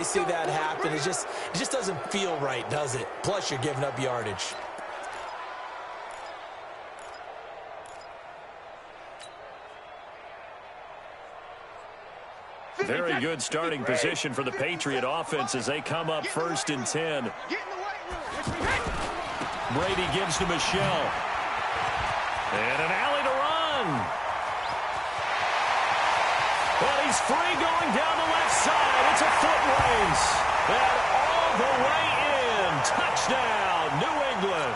see that happen. It just doesn't feel right, does it? Plus, you're giving up yardage. Very good starting position for the Patriot offense as they come up 1st and 10. Brady gives to Michelle. And an alley to run. And he's free going down the left side. It's a foot race. And all the way in. Touchdown, New England.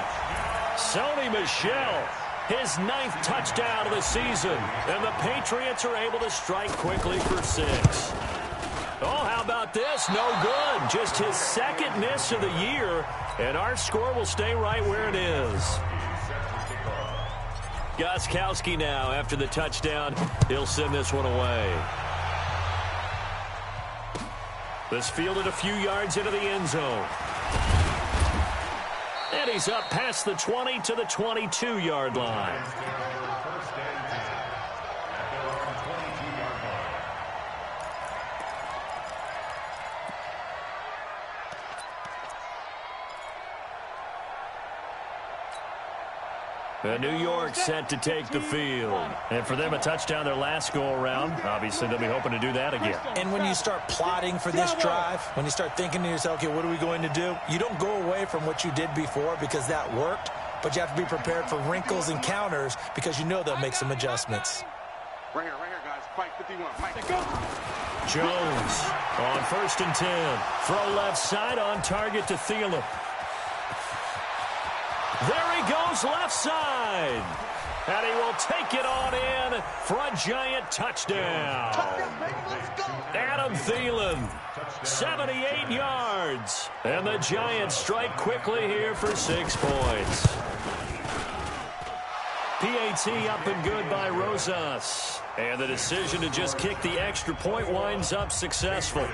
Sony Michel, his 9th touchdown of the season. And the Patriots are able to strike quickly for 6. Oh, how about this? No good. Just his 2nd miss of the year. And our score will stay right where it is. Gostkowski now after the touchdown. He'll send this one away. This fielded a few yards into the end zone. And he's up past the 20 to the 22-yard line. New York set to take the field. And for them, a touchdown their last go-around. Obviously, they'll be hoping to do that again. And when you start plotting for this drive, when you start thinking to yourself, okay, what are we going to do? You don't go away from what you did before because that worked, but you have to be prepared for wrinkles and counters because you know they'll make some adjustments. Right here, guys. Fight 51. Fight. Go. Jones on 1st and 10. Throw left side on target to Thielen. There he goes left side. And he will take it on in for a giant touchdown. Adam Thielen, 78 yards. And the Giants strike quickly here for 6 points. PAT up and good by Rosas. And the decision to just kick the extra point winds up successful.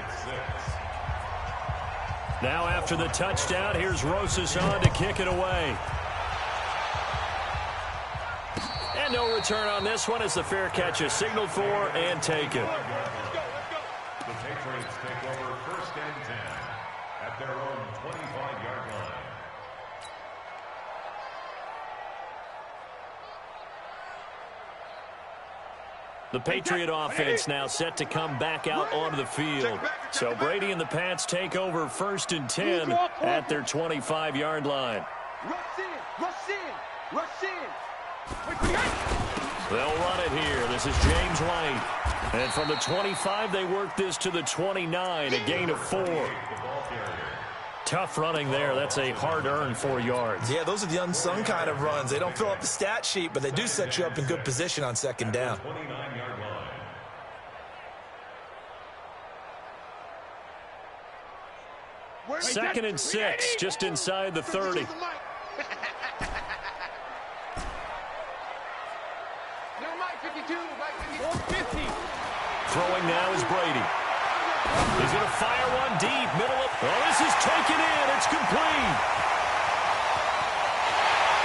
Now after the touchdown, here's Rosas on to kick it away. And no return on this one as the fair catch is signaled for and taken. The Patriots take over 1st and 10 at their own 25-yard line. The Patriot offense now set to come back out onto the field. So Brady and the Pats take over 1st and 10 at their 25-yard line. Rush in, rush in, rush in. They'll run it here. This is James White. And from the 25, they work this to the 29, a gain of 4. Tough running there. That's a hard-earned 4 yards. Yeah, those are the unsung kind of runs. They don't fill up the stat sheet, but they do set you up in good position on 2nd down. 29-yard line. 2nd and 6, just inside the 30. Throwing now is Brady. He's going to fire one deep, middle of... Oh, this is taken in. It's complete.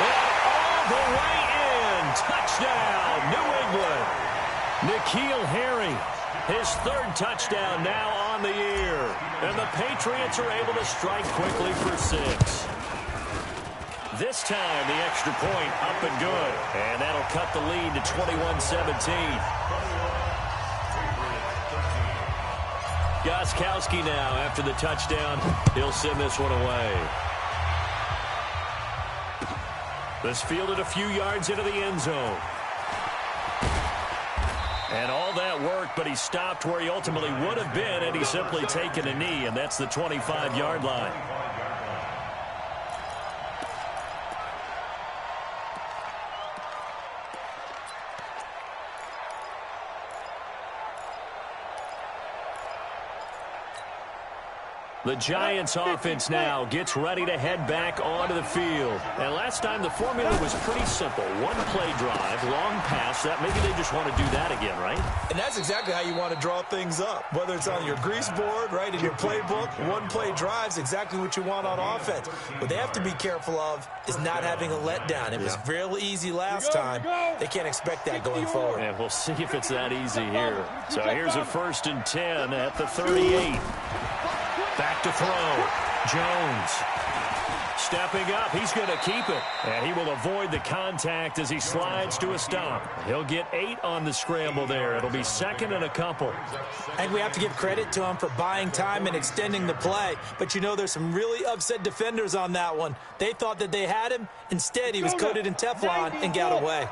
And all the way in. Touchdown, New England. N'Keal Harry, his 3rd touchdown now on the year. And the Patriots are able to strike quickly for 6. This time, the extra point up and good. And that'll cut the lead to 21-17. Gostkowski now after the touchdown. He'll send this one away. This fielded a few yards into the end zone. And all that worked, but he stopped where he ultimately would have been, and he's simply taken a knee, and that's the 25-yard line. The Giants offense now gets ready to head back onto the field. And last time the formula was pretty simple. One play drive, long pass. That maybe they just want to do that again, right? And that's exactly how you want to draw things up. Whether it's on your grease board, right, in your playbook, one play drive's exactly what you want on offense. What they have to be careful of is not having a letdown. It was real easy last time. They can't expect that going forward. And we'll see if it's that easy here. So here's a 1st and 10 at the 38. to throw. Jones stepping up. He's going to keep it. And he will avoid the contact as he slides to a stop. He'll get 8 on the scramble there. It'll be 2nd and a couple. I think we have to give credit to him for buying time and extending the play. But, you know, there's some really upset defenders on that one. They thought that they had him. Instead, he was coated in Teflon and got away.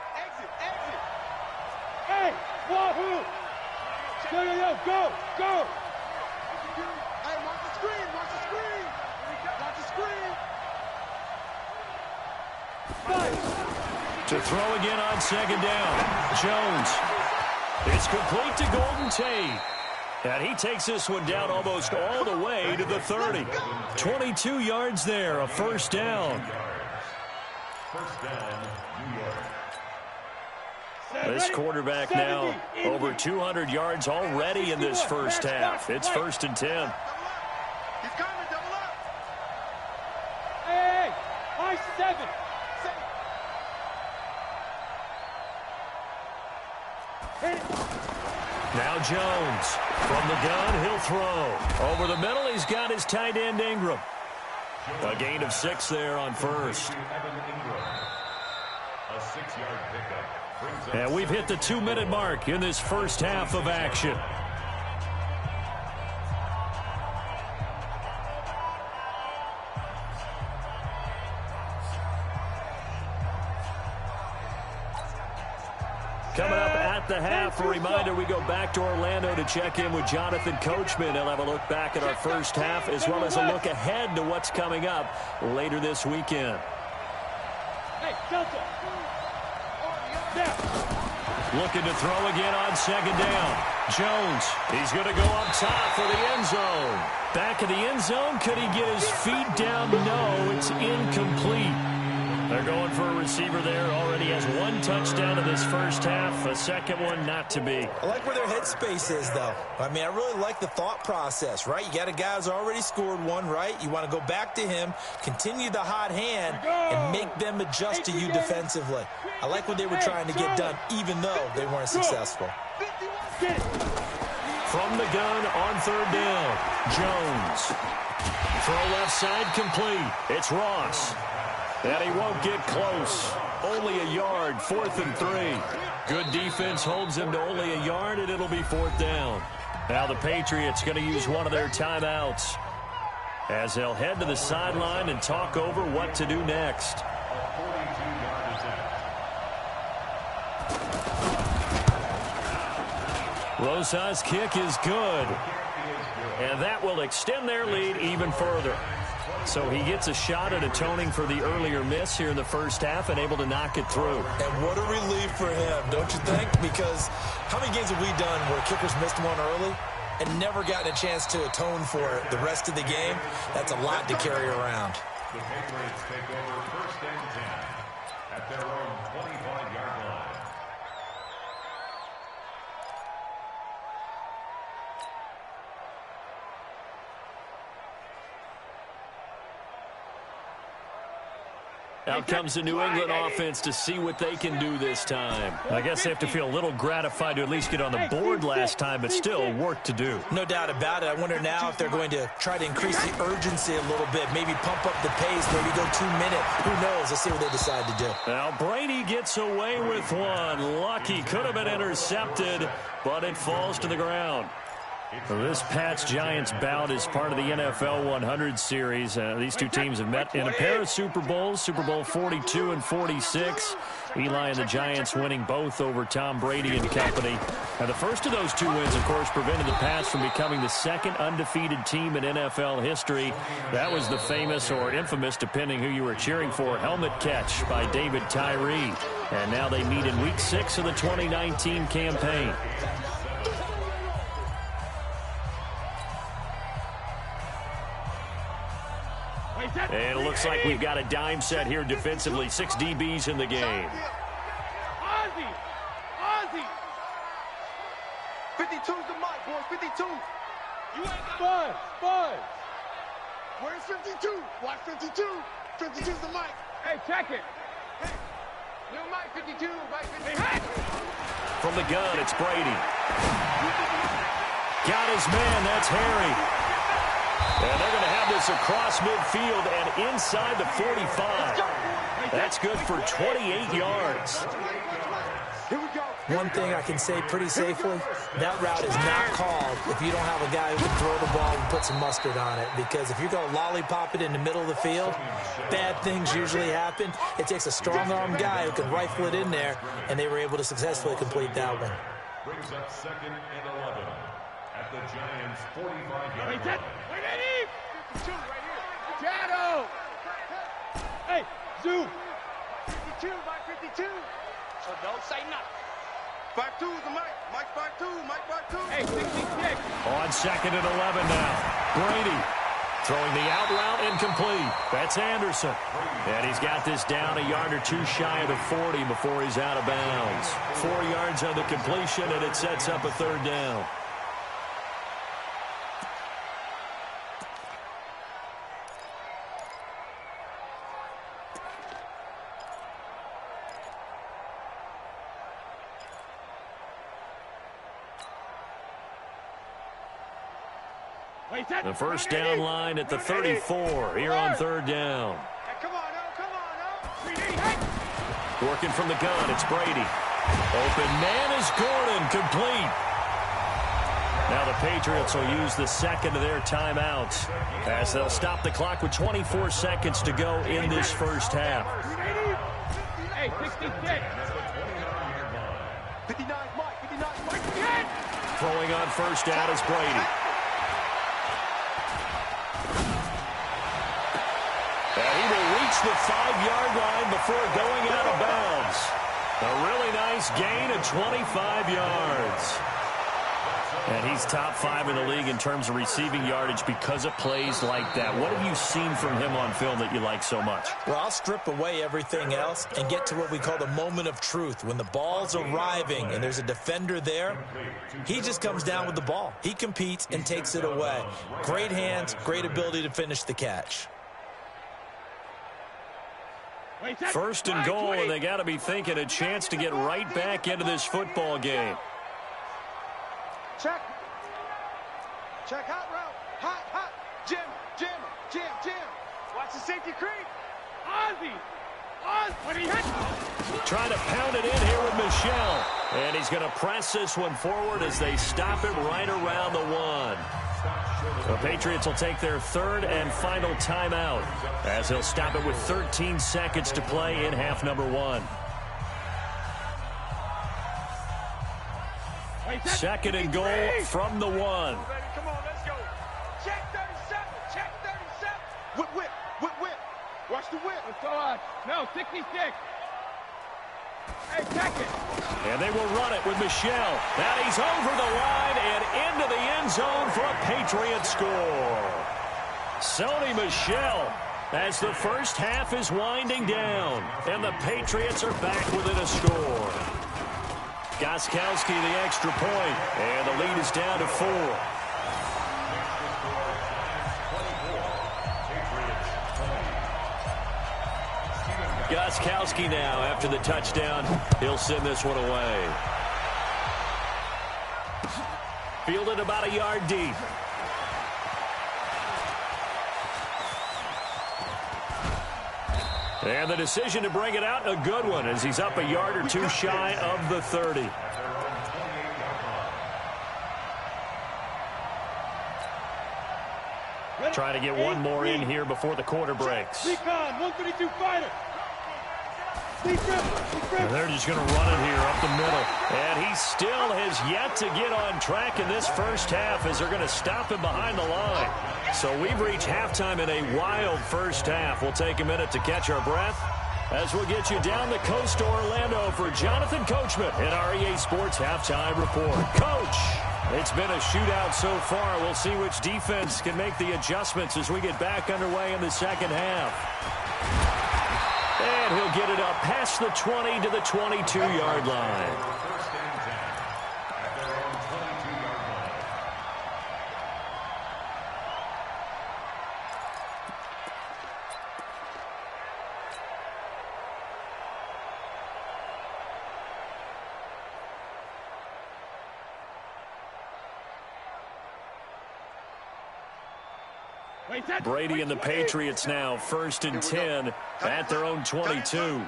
Hey, Wahoo! Go! Hey, watch the screen! Watch the screen! To throw again on 2nd down. Jones. It's complete to Golden Tate. And he takes this one down almost all the way to the 30. 22 yards there, a 1st down. First down, New York. This quarterback now over 200 yards already in this first half. It's 1st and 10. He's coming, double up! Hey! High 7! Now Jones. From the gun, he'll throw. Over the middle, he's got his tight end Ingram. A gain of 6 there on 1st. A 6-yard pickup. And we've hit the 2-minute mark in this first half of action. Coming up at the half, a reminder, we go back to Orlando to check in with Jonathan Coachman. He'll have a look back at our first half as well as a look ahead to what's coming up later this weekend. Hey, Delta! Looking to throw again on 2nd down. Jones, he's going to go up top for the end zone. Back in the end zone, could he get his feet down? No, it's incomplete. They're going for a receiver there. Already has 1 touchdown in this first half. A 2nd one not to be. I like where their headspace is, though. I mean, I really like the thought process, right? You got a guy who's already scored 1, right? You want to go back to him, continue the hot hand, and make them adjust to you defensively. I like what they were trying to get done, even though they weren't successful. From the gun on 3rd down, Jones. Throw left side complete. It's Ross. And he won't get close. Only a yard, 4th and 3. Good defense holds him to only a yard, and it'll be 4th down. Now the Patriots going to use one of their timeouts as they'll head to the sideline and talk over what to do next. Rosa's kick is good. And that will extend their lead even further. So he gets a shot at atoning for the earlier miss here in the first half and able to knock it through. And what a relief for him, don't you think? Because how many games have we done where kickers missed one early and never gotten a chance to atone for it the rest of the game? That's a lot to carry around. The Patriots take over 1st and 10 at their own 25-yard line. Out comes the New England offense to see what they can do this time. I guess they have to feel a little gratified to at least get on the board last time, but still work to do. No doubt about it. I wonder now if they're going to try to increase the urgency a little bit, maybe pump up the pace, maybe go 2-minute. Who knows? Let's see what they decide to do. Now Brady gets away with one. Lucky, could have been intercepted, but it falls to the ground. This Pats-Giants bout is part of the NFL 100 series. These two teams have met in a pair of Super Bowls, Super Bowl 42 and 46. Eli and the Giants winning both over Tom Brady and company. Now, the first of those 2 wins, of course, prevented the Pats from becoming the 2nd undefeated team in NFL history. That was the famous or infamous, depending who you were cheering for, helmet catch by David Tyree. And now they meet in Week 6 of the 2019 campaign. And it looks like we've got a dime set here defensively. 6 DBs in the game. Ozzy! 52's the mic, boys. 52. You ain't got Spud. Where's 52? Watch 52. 52's the mic. Hey, check it. Hey. New mic 52. Mic 52. Hey. From the gun, it's Brady. Got his man. That's Harry. And they're going to have this across midfield and inside the 45. That's good for 28 yards. One thing I can say pretty safely, that route is not called if you don't have a guy who can throw the ball and put some mustard on it. Because if you're going to lollipop it in the middle of the field, bad things usually happen. It takes a strong-arm guy who can rifle it in there, and they were able to successfully complete that one. Brings up 2nd and 11 at the Giants' 45-yard line. Shadow! Hey, zoom! 52 by 52. So don't say nothing. 5-2 is the Mike. Mike 5-2. Mike 5-2. Hey, 66. On 2nd and 11 now. Brady throwing the out route incomplete. That's Anderson. And he's got this down a yard or two shy of the 40 before he's out of bounds. 4 yards on the completion, and it sets up a 3rd down. The first down line at the 34 here on 3rd down. Working from the gun, it's Brady. Open man is Gordon, complete. Now the Patriots will use the 2nd of their timeouts as they'll stop the clock with 24 seconds to go in this first half. Hey, 66. 59 Mike, 59 Mike. Throwing on first down is Brady. And he will reach the 5-yard line before going out of bounds. A really nice gain of 25 yards. And he's top 5 in the league in terms of receiving yardage because of plays like that. What have you seen from him on film that you like so much? Well, I'll strip away everything else and get to what we call the moment of truth. When the ball's arriving and there's a defender there, he just comes down with the ball. He competes and takes it away. Great hands, great ability to finish the catch. 1st and goal, and they got to be thinking a chance to get right back into this football game. Check. Check hot route. Hot. Jim. Watch the safety creep. Ozzy. What he hit? Trying to pound it in here with Michel. And he's going to press this one forward as they stop it right around the 1. The Patriots will take their 3rd and final timeout as they'll stop it with 13 seconds to play in half number 1. 2nd and goal from the 1. Come on, let's go. Check 37. Whip. Watch the whip. Let's go. No, 66. Hey, check it. And they will run it with Michel. Now he's over the line and into the end zone for a Patriot score. Sony Michel as the first half is winding down. And the Patriots are back within a score. Gostkowski the extra point. And the lead is down to 4. Gostkowski now after the touchdown. He'll send this one away. Fielded about a yard deep. And the decision to bring it out, a good one, as he's up a yard or two shy of the 30. Trying to get one more in here before the quarter breaks. Recon, 132 fighter. And they're just going to run it here up the middle. And he still has yet to get on track in this first half as they're going to stop him behind the line. So we've reached halftime in a wild first half. We'll take a minute to catch our breath as we'll get you down the coast to Orlando for Jonathan Coachman in our EA Sports Halftime Report. Coach, it's been a shootout so far. We'll see which defense can make the adjustments as we get back underway in the second half. And he'll get it up past the 20 to the 22-yard line. Brady and the Patriots now 1st and 10 at their own 22.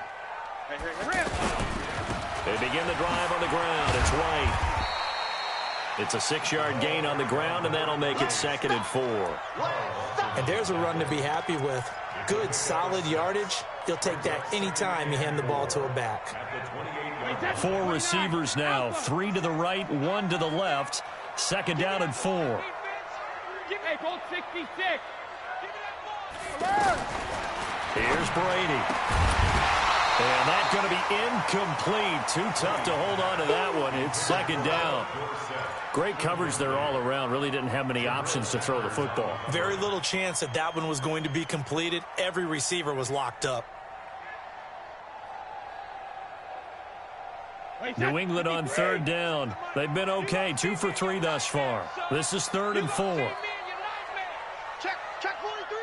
They begin the drive on the ground. It's White. It's a 6-yard gain on the ground, and that'll make it 2nd and 4. And there's a run to be happy with. Good, solid yardage. He'll take that anytime you hand the ball to a back. 4 receivers now, 3 to the right, 1 to the left. 2nd down and 4. Hey, goal 66. Here's Brady. And that's going to be incomplete. Too tough to hold on to that one. It's 2nd down. Great coverage there all around. Really didn't have many options to throw the football. Very little chance that that one was going to be completed. Every receiver was locked up. New England on 3rd down. They've been okay. 2 for 3 thus far. This is 3rd and 4. Check 43.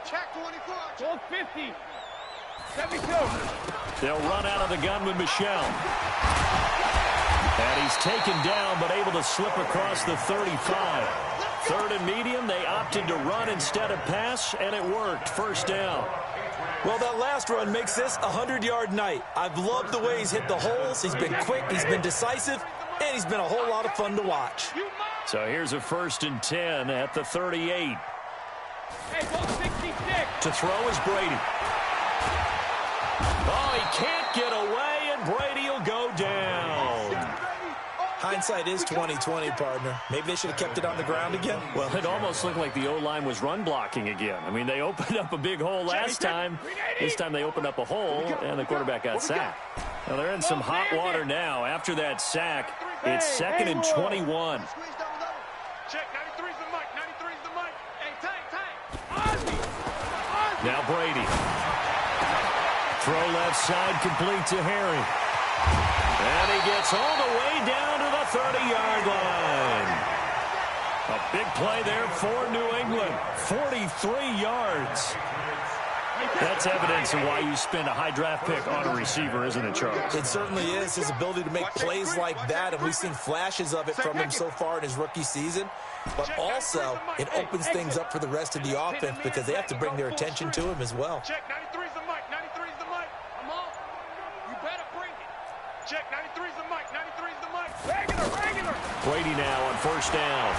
Check 24. Goal 50. 72. They'll run out of the gun with Michel. And he's taken down, but able to slip across the 35. 3rd and medium, they opted to run instead of pass, and it worked. 1st down. Well, that last run makes this a 100-yard night. I've loved the way he's hit the holes. He's been quick, he's been decisive, and he's been a whole lot of fun to watch. So here's a 1st and 10 at the 38. Hey, goal 66. To throw is Brady. Oh, he can't get away, and Brady will go down. Hindsight is 20/20, partner. Maybe they should have kept it on the ground again. Well, it almost looked like the O-line was run blocking again. I mean, they opened up a big hole last time. This time they opened up a hole, and the quarterback got sacked. Now, they're in some hot water now. After that sack, it's 2nd and 21. Check 93's the mic. 93's the mic. Hey, time. Now Brady. Throw left side complete to Harry. And he gets all the way down to the 30-yard line. A big play there for New England. 43 yards. That's evidence of why you spend a high draft pick on a receiver, isn't it, Charles? It certainly is. His ability to make plays like that, and we've seen flashes of it from him so far in his rookie season. But also, it opens things up for the rest of the offense because they have to bring their attention to him as well. Check 93's the mic. 93's the mic. I'm on. You better bring it. Check 93's the mic. 93's the mic. Regular. Brady now on 1st down.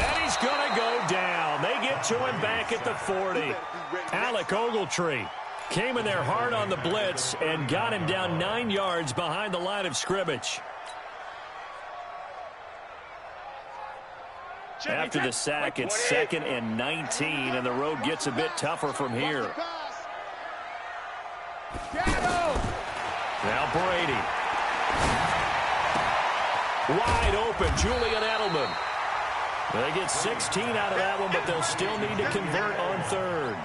And he's going to go down. They get to him back at the 40. Alec Ogletree came in there hard on the blitz and got him down 9 yards behind the line of scrimmage. After the sack, it's 2nd and 19, and the road gets a bit tougher from here. Now Brady. Wide open, Julian Edelman. They get 16 out of that one, but they'll still need to convert on 3rd.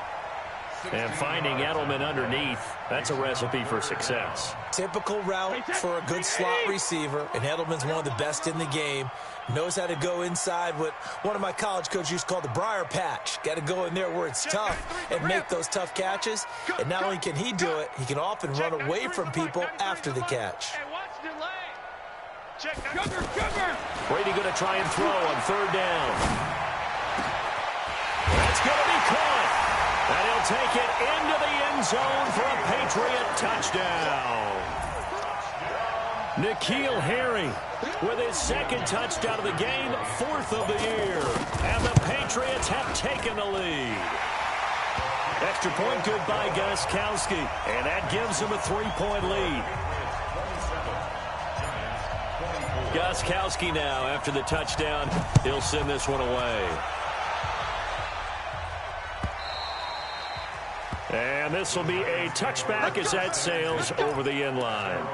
And finding Edelman underneath, that's a recipe for success. Typical route for a good slot receiver, and Edelman's one of the best in the game. Knows how to go inside what one of my college coaches used to call the briar patch. Got to go in there where it's tough and make those tough catches. And not only can he do it, he can often run away from people after the catch. Brady going to try and throw on 3rd down. That's going to be caught. And he'll take it into the end zone for a Patriot touchdown. N'Keal Harry with his 2nd touchdown of the game, 4th of the year. And the Patriots have taken the lead. Extra point good by Gostkowski. And that gives him a 3-point lead. Gostkowski now, after the touchdown, he'll send this one away. And this will be a touchback as that sails over the end line.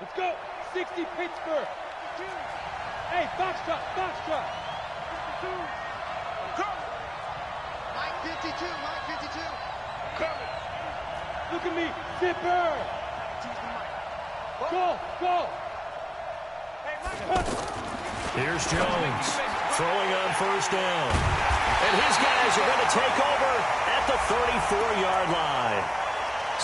Let's go. 60 Pittsburgh. Hey, box truck. 52. Coming. Mike 52. Coming. Look at me. Zipper. Go. Here's Jones throwing on 1st down. And his guys are going to take over at the 34-yard line.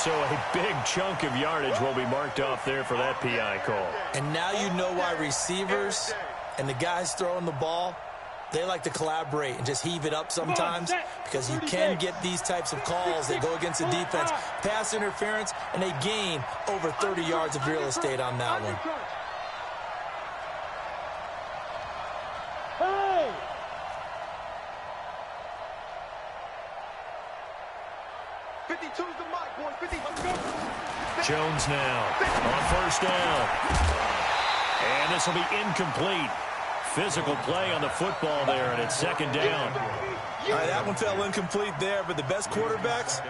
So a big chunk of yardage will be marked off there for that PI call. And now you know why receivers and the guys throwing the ball, they like to collaborate and just heave it up sometimes, because you can get these types of calls that go against the defense, pass interference, and they gain over 30 yards of real estate on that one. Hey! Jones now on first down. And this will be incomplete. Physical play on the football there, and it's second down. All right, that one fell incomplete there, but the best quarterbacks,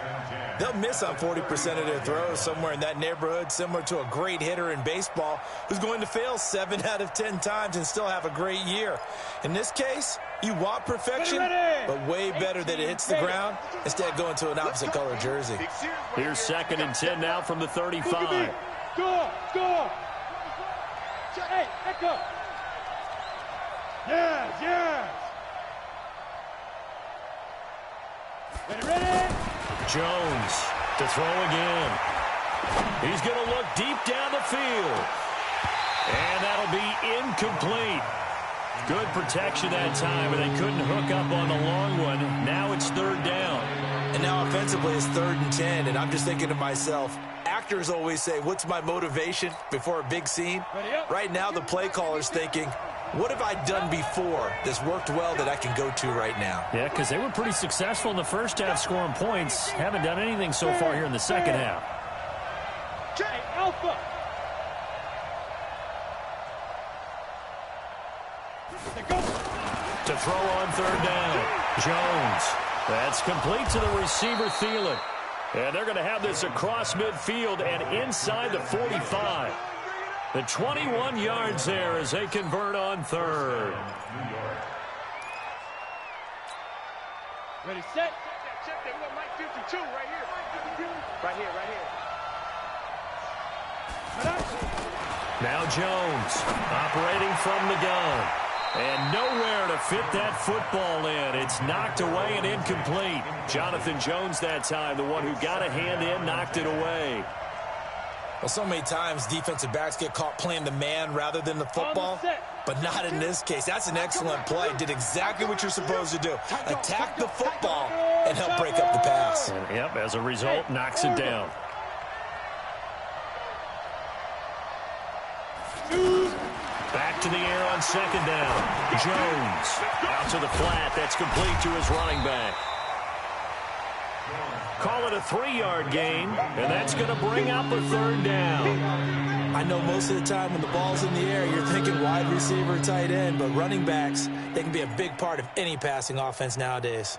they'll miss on 40% of their throws, somewhere in that neighborhood, similar to a great hitter in baseball who's going to fail 7 out of 10 times and still have a great year. In this case, you want perfection, but way better that it hits the ground instead of going to an opposite color jersey. Here's second and 10 now from the 35. Score! Hey, echo! Yes! Ready? Jones to throw again. He's going to look deep down the field. And that'll be incomplete. Good protection that time, and they couldn't hook up on the long one. Now it's third down. And now offensively it's 3rd and 10, and I'm just thinking to myself, actors always say, what's my motivation before a big scene? Right now the play caller's thinking, what have I done before that's worked well that I can go to right now? Yeah, because they were pretty successful in the first half scoring points. Haven't done anything so far here in the second half. Alpha! To throw on third down. Jones. That's complete to the receiver, Thielen. And they're going to have this across midfield and inside the 45. The 21 yards there as they convert on third. Ready, set. Check that. We got Mike 52 right here. Right here. Now Jones operating from the gun. And nowhere to fit that football in. It's knocked away and incomplete. Jonathan Jones that time, the one who got a hand in, knocked it away. Well, so many times defensive backs get caught playing the man rather than the football, but not in this case. That's an excellent play. Did exactly what you're supposed to do. Attack the football and help break up the pass. And, yep, as a result, knocks it down. Back to the air on second down. Jones out to the flat. That's complete to his running back. Call it a 3-yard gain, and that's going to bring up a third down. I know most of the time when the ball's in the air, you're thinking wide receiver, tight end, but running backs, they can be a big part of any passing offense nowadays.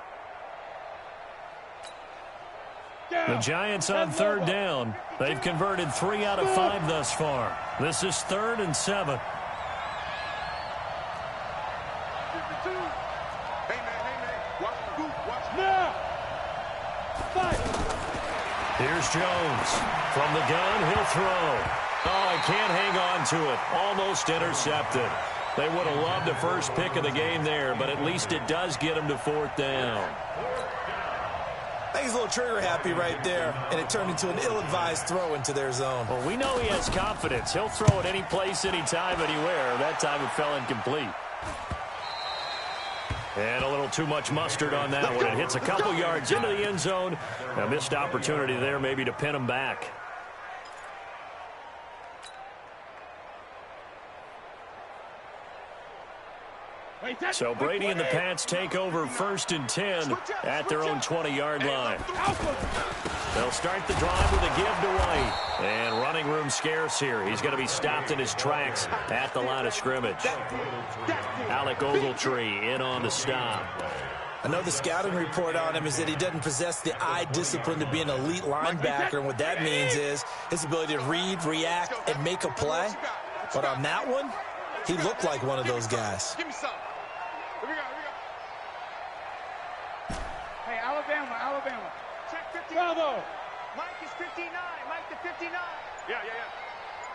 The Giants on third down. They've converted 3 out of 5 thus far. This is 3rd and 7. Here's Jones. From the gun, he'll throw. Oh, he can't hang on to it. Almost intercepted. They would have loved the first pick of the game there, but at least it does get him to 4th down. I think he's a little trigger happy right there, and it turned into an ill-advised throw into their zone. Well, we know he has confidence. He'll throw it any place, anytime, anywhere. That time it fell incomplete. And a little too much mustard on that one. It hits a couple yards into the end zone. A missed opportunity there maybe to pin him back. So Brady and the Pats take over 1st and 10 at their own 20-yard line. They'll start the drive with a give to White. And running room scarce here. He's going to be stopped in his tracks at the line of scrimmage. Alec Ogletree in on the stop. I know the scouting report on him is that he doesn't possess the eye discipline to be an elite linebacker, and what that means is his ability to read, react, and make a play. But on that one, he looked like one of those guys. Give me some. Here we go. Hey, Alabama. Check 59. Bravo. Mike is 59. Mike to 59. Yeah.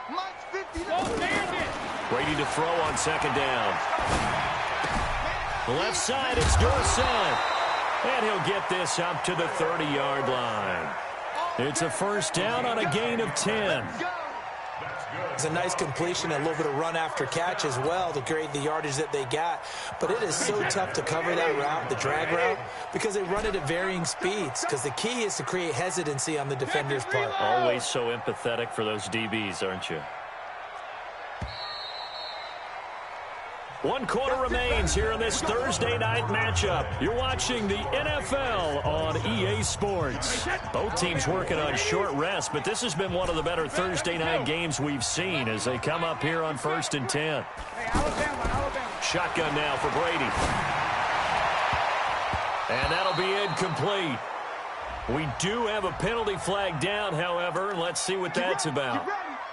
Mike's 59. Oh, damn it. Brady to throw on second down. The left side, it's Dorsett. And he'll get this up to the 30-yard line. It's a first down on a gain of 10. It's a nice completion and a little bit of run after catch as well to create the yardage that they got. But it is so tough to cover that route, the drag route, because they run it at varying speeds. Because the key is to create hesitancy on the defender's part. Always so empathetic for those DBs, aren't you? 1 quarter remains here in this Thursday night matchup. You're watching the NFL on EA Sports. Both teams working on short rest, but this has been one of the better Thursday night games we've seen as they come up here on 1st and 10. Shotgun now for Brady. And that'll be incomplete. We do have a penalty flag down, however, and let's see what that's about.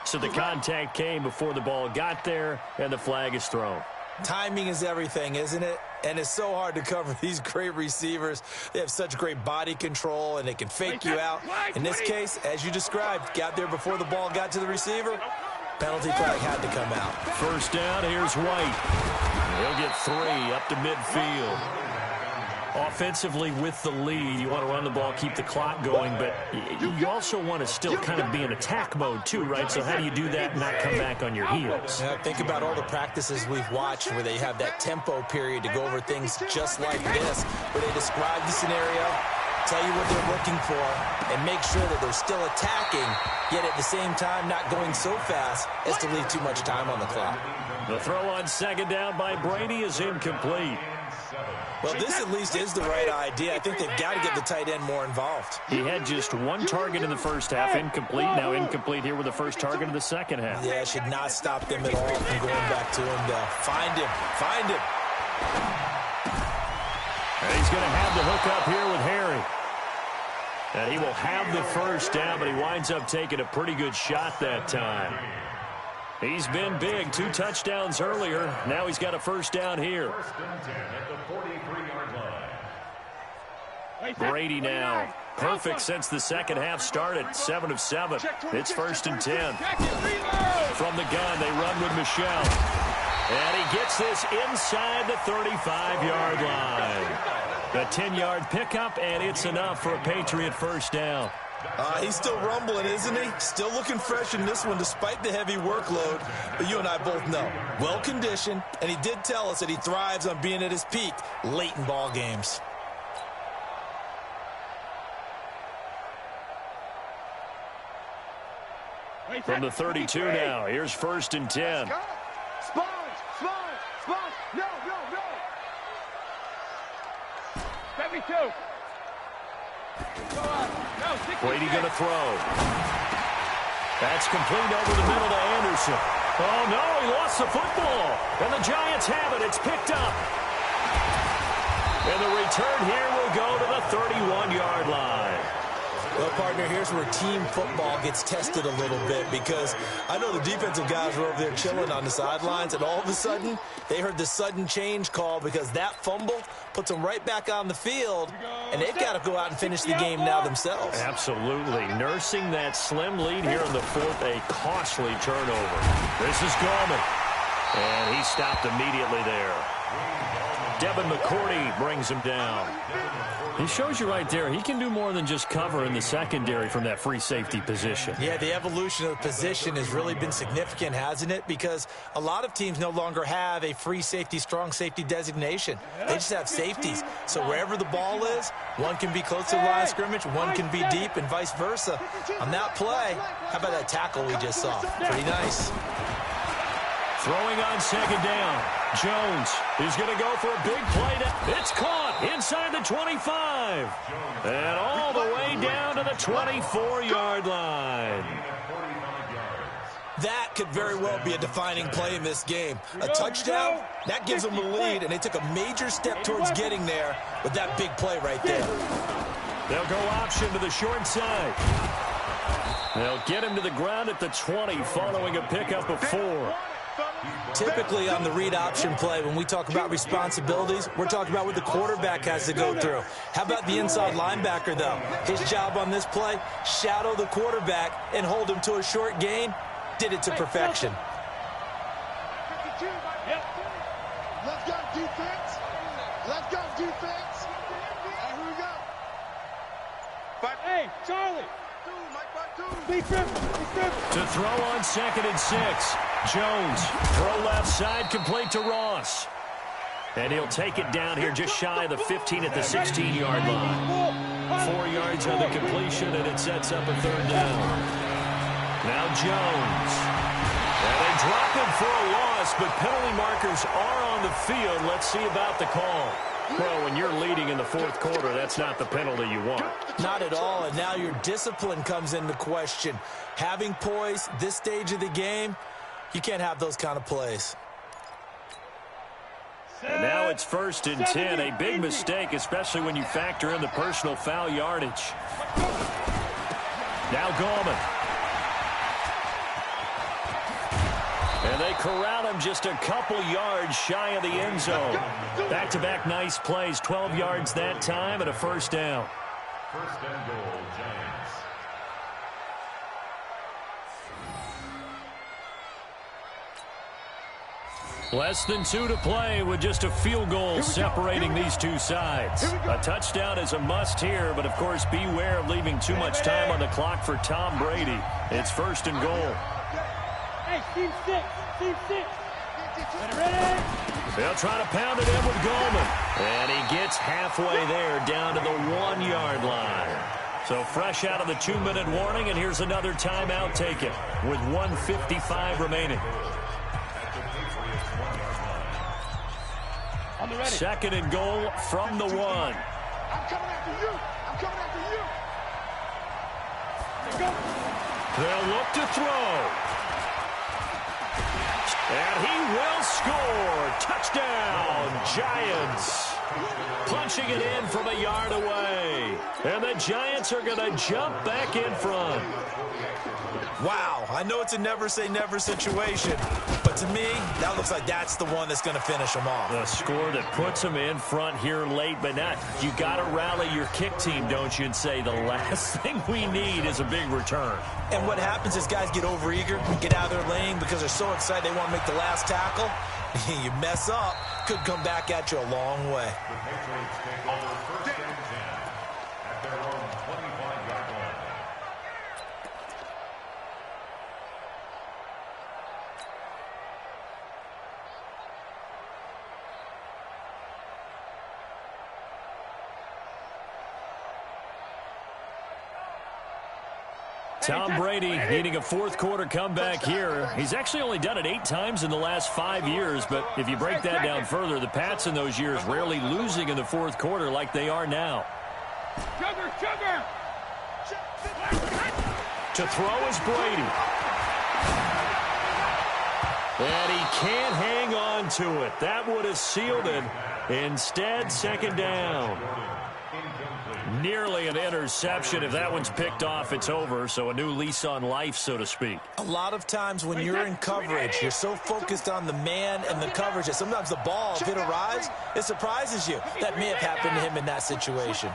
So the contact came before the ball got there, and the flag is thrown. Timing is everything, isn't it? And it's so hard to cover these great receivers. They have such great body control, and they can fake you out. In this case, as you described, got there before the ball got to the receiver. Penalty flag had to come out. First down, here's White. He'll get 3 up to midfield. Offensively with the lead, you want to run the ball, keep the clock going, but you also want to still kind of be in attack mode too, right? So how do you do that and not come back on your heels? Yeah, think about all the practices we've watched where they have that tempo period to go over things just like this, where they describe the scenario, tell you what they're looking for, and make sure that they're still attacking, yet at the same time not going so fast as to leave too much time on the clock. The throw on second down by Brady is incomplete. Well, this at least is the right idea. I think they've got to get the tight end more involved. He had just 1 target in the first half, incomplete. Now incomplete here with the first target in the second half. Yeah, it should not stop them at all from going back to him, though. Find him. Find him. And he's going to have the hook up here with Harry. And he will have the first down, but he winds up taking a pretty good shot that time. He's been big. 2 touchdowns earlier. Now he's got a first down here. Brady now. Perfect since the second half started. 7 of 7. It's 1st and 10. From the gun, they run with Michel. And he gets this inside the 35-yard line. A 10-yard pickup, and it's enough for a Patriot first down. He's still rumbling, isn't he? Still looking fresh in this one despite the heavy workload. But you and I both know, well-conditioned, and he did tell us that he thrives on being at his peak late in ball games. From the 32 now, here's 1st and 10. Sponge! No! 72. Brady going to throw. That's complete over the middle to Anderson. Oh, no, he lost the football. And the Giants have it. It's picked up. And the return here will go to the 31-yard line. Well, partner, here's where team football gets tested a little bit because I know the defensive guys were over there chilling on the sidelines, and all of a sudden, they heard the sudden change call because that fumble puts them right back on the field, and they've got to go out and finish the game now themselves. Absolutely. Nursing that slim lead here in the 4th, a costly turnover. This is Gorman, and he stopped immediately there. Devin McCourty brings him down. He shows you right there, he can do more than just cover in the secondary from that free safety position. Yeah, the evolution of the position has really been significant, hasn't it? Because a lot of teams no longer have a free safety, strong safety designation. They just have safeties. So wherever the ball is, one can be close to the line of scrimmage, one can be deep, and vice versa. On that play, how about that tackle we just saw? Pretty nice. Throwing on second down. Jones is going to go for a big play. It's caught inside the 25. And all the way down to the 24-yard line. That could very well be a defining play in this game. A touchdown, that gives them the lead, and they took a major step towards getting there with that big play right there. They'll go option to the short side. They'll get him to the ground at the 20 following a pickup of 4. Typically on the read option play, when we talk about responsibilities, we're talking about what the quarterback has to go through. How about the inside linebacker, though? His job on this play, shadow the quarterback and hold him to a short gain. Did it to perfection. 52. Yep. Let's go, defense. Let's go, defense. All right, here we go. Hey, Charlie. To throw on 2nd and 6. Jones, throw left side, complete to Ross. And he'll take it down here just shy of the 15 at the 16-yard line. 4 yards on the completion, and it sets up a 3rd down. Now Jones. And they drop him for a loss, but penalty markers are on the field. Let's see about the call. Well, when you're leading in the 4th quarter, that's not the penalty you want. Not at all, and now your discipline comes into question. Having poise this stage of the game, you can't have those kind of plays. And now it's 1st and 10, a big mistake, especially when you factor in the personal foul yardage. Now Gallman. And they corral him just a couple yards shy of the end zone. Back-to-back nice plays, 12 yards that time and a 1st down. 1st and goal, Giants. Less than 2 to play with just a field goal separating these two sides. A touchdown is a must here, but of course beware of leaving too much time on the clock for Tom Brady. It's 1st and goal. Hey, team 6. Ready? They'll try to pound it in with Gallman. And he gets halfway there down to the 1-yard line. So fresh out of the 2-minute warning, and here's another timeout taken with 1:55 remaining. 2nd and goal from the 1. I'm coming after you. They'll look to throw. And he will score. Touchdown, Giants. Punching it in from a yard away. And the Giants are going to jump back in front. Wow, I know it's a never-say-never situation, but to me, that looks like that's the one that's going to finish them off. The score that puts them in front here late, but not. You got to rally your kick team, don't you, and say the last thing we need is a big return. And what happens is guys get overeager, get out of their lane because they're so excited they want to make the last tackle. You mess up, could come back at you a long way. The Patriots take over 1st and 10 at their own 25-yard line. Tom Brady needing a 4th quarter comeback here. He's actually only done it 8 times in the last 5 years, but if you break that down further, the Pats in those years rarely losing in the 4th quarter like they are now. Sugar! To throw is Brady. And he can't hang on to it. That would have sealed it. Instead, 2nd down. Nearly an interception. If that one's picked off, it's over. So a new lease on life, so to speak. A lot of times when you're in coverage, you're so focused on the man and the coverage that sometimes the ball, if it arrives, it surprises you. That may have happened to him in that situation.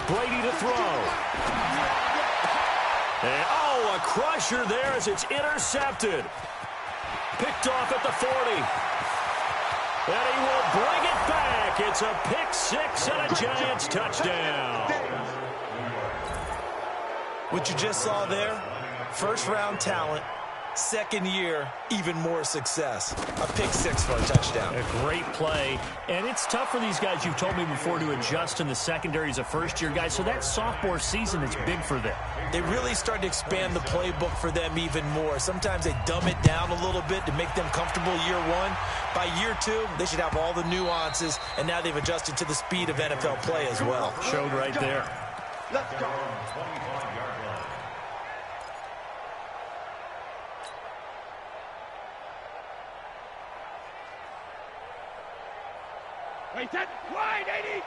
Brady to throw. And, oh, a crusher there as it's intercepted. Picked off at the 40. And he will bring it back. It's a pick 6 and a Giants touchdown. What you just saw there, 1st-round talent, 2nd year, even more success. A pick 6 for a touchdown. A great play. And it's tough for these guys, you've told me before, to adjust in the secondary as a first-year guy. So that sophomore season is big for them. They really start to expand the playbook for them even more. Sometimes they dumb it down a little bit to make them comfortable year 1. By year 2, they should have all the nuances, and now they've adjusted to the speed of NFL play as well. Showed right there. Let's go. 25-yard line. Wait, that wide, 80.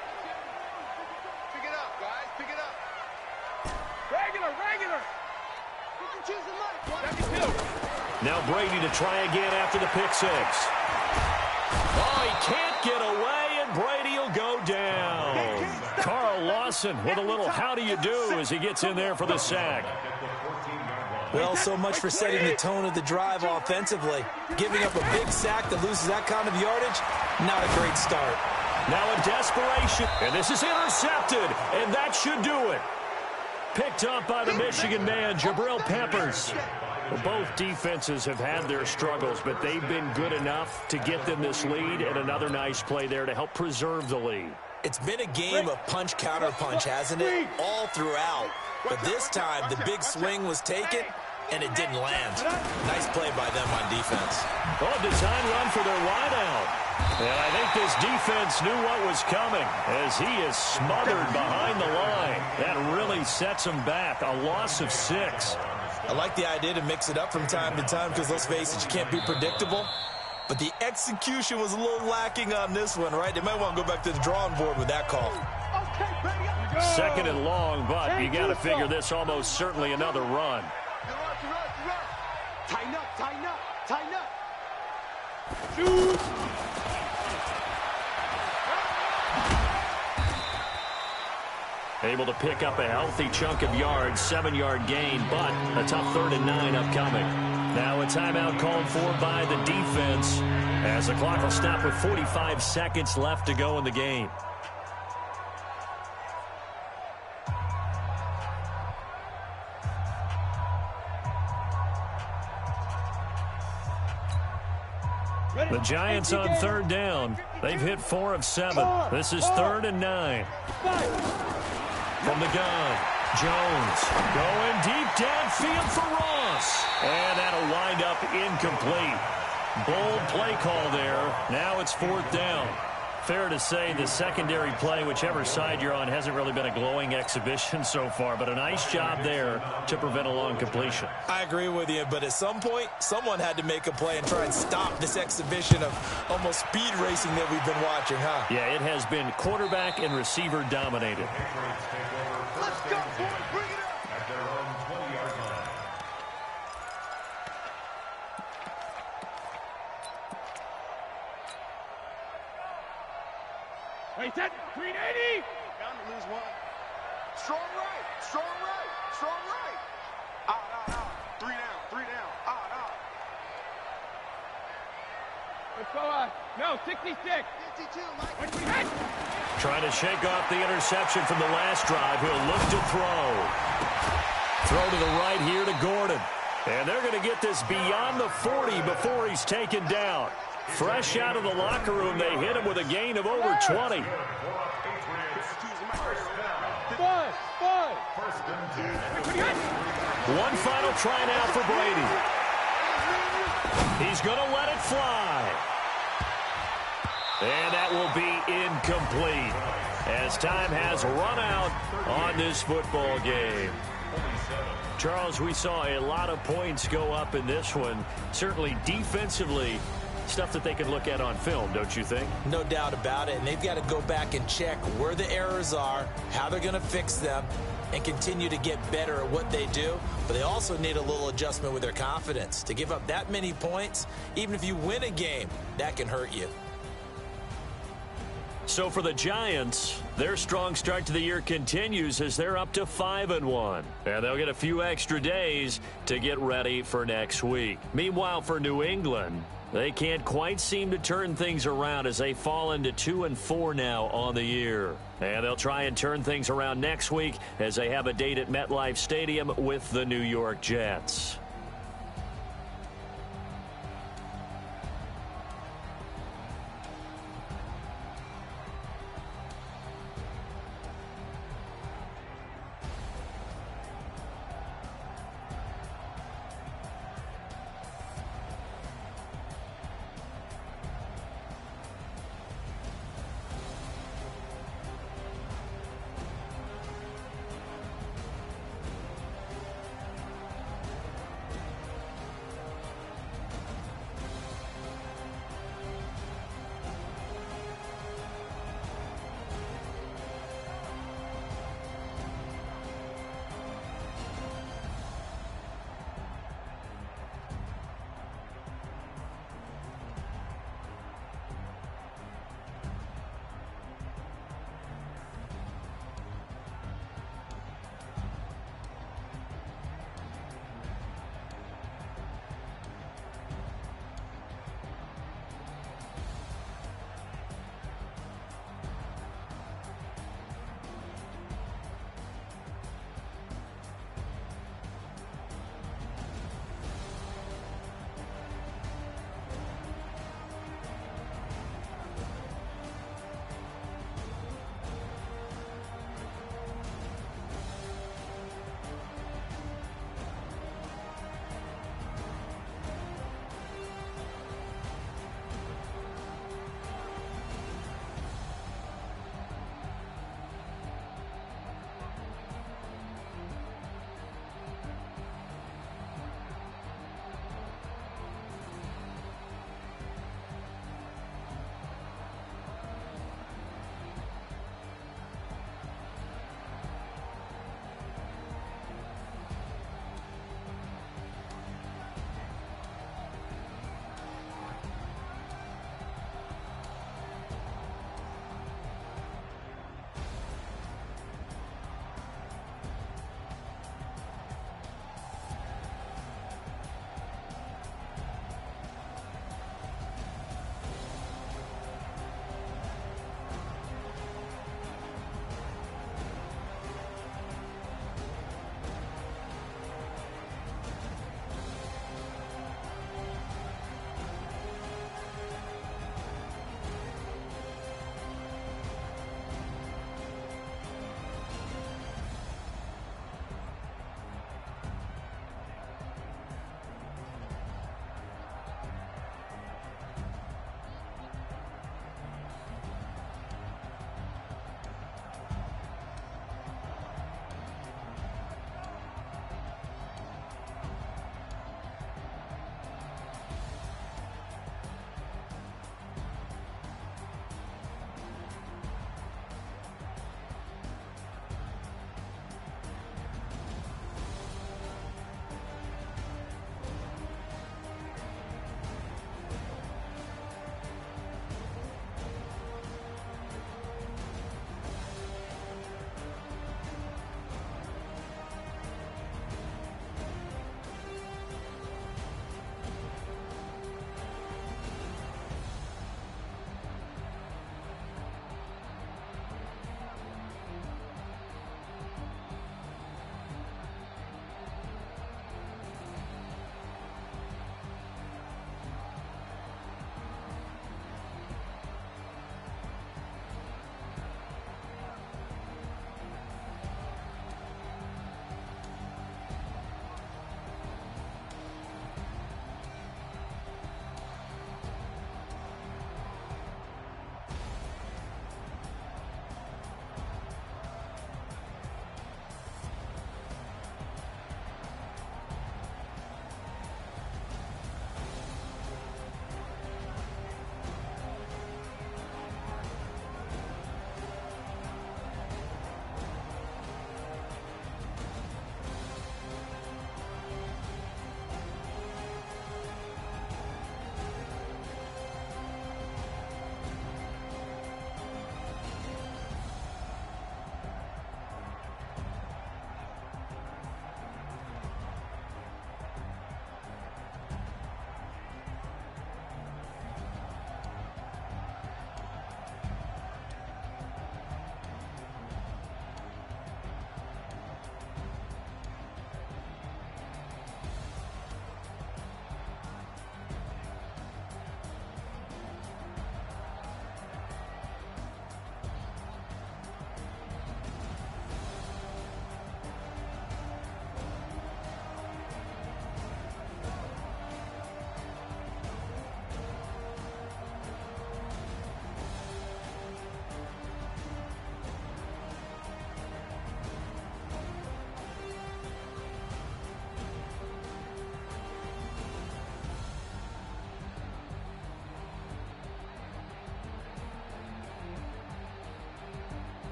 Pick it up, guys. Pick it up. Regular. You can choose the light. 72. Now Brady to try again after the pick 6. Oh, he can't get away, and Brady will go down. Carl Lawson with a little how do you do as he gets in there for the sack. At the 14-yard line. Well, so much for setting the tone of the drive offensively. Giving up a big sack that loses that kind of yardage, not a great start. Now in desperation, and this is intercepted, and that should do it. Picked up by the Michigan man, Jabril Peppers. Well, both defenses have had their struggles, but they've been good enough to get them this lead, and another nice play there to help preserve the lead. It's been a game of punch-counter-punch, hasn't it? All throughout. But this time, the big swing was taken, and it didn't land. Nice play by them on defense. Oh, design run for their wideout. And I think this defense knew what was coming as he is smothered behind the line. That really sets him back. A loss of 6. I like the idea to mix it up from time to time because, let's face it, you can't be predictable. But the execution was a little lacking on this one, right? They might want to go back to the drawing board with that call. Second and long, but you got to figure this almost certainly another run. Tighten up, tighten up, tighten up. Shoot. Able to pick up a healthy chunk of yards, 7-yard gain, but a tough 3rd and 9 upcoming. Now a timeout called for by the defense as the clock will stop with 45 seconds left to go in the game. The Giants on 3rd down. They've hit 4 of 7. This is 3rd and 9. From the gun, Jones going deep downfield for Ross. And that'll wind up incomplete. Bold play call there. Now it's 4th down. Fair to say the secondary play, whichever side you're on, hasn't really been a glowing exhibition so far, but a nice job there to prevent a long completion. I agree with you, but at some point, someone had to make a play and try and stop this exhibition of almost speed racing that we've been watching, huh? Yeah, it has been quarterback and receiver dominated. Let's go, boys. Bring it up. At their own 20-yard line. Wait, that 380. Bound to lose one. Strong right, strong right, strong right. Out, out, out. 3 down, 3 down. Out, out. Let's go on. No, 66. 52, Mike. Trying to shake off the interception from the last drive. He'll look to throw. Throw to the right here to Gordon. And they're going to get this beyond the 40 before he's taken down. Fresh out of the locker room, they hit him with a gain of over 20. One final try now for Brady. He's going to let it fly. And that will be incomplete as time has run out on this football game. Charles, we saw a lot of points go up in this one. Certainly defensively, stuff that they can look at on film, don't you think? No doubt about it, and they've got to go back and check where the errors are, how they're going to fix them, and continue to get better at what they do. But they also need a little adjustment with their confidence. To give up that many points, even if you win a game, that can hurt you. So for the Giants, their strong start to the year continues as they're up to 5-1. And they'll get a few extra days to get ready for next week. Meanwhile, for New England, they can't quite seem to turn things around as they fall into 2-4 now on the year. And they'll try and turn things around next week as they have a date at MetLife Stadium with the New York Jets.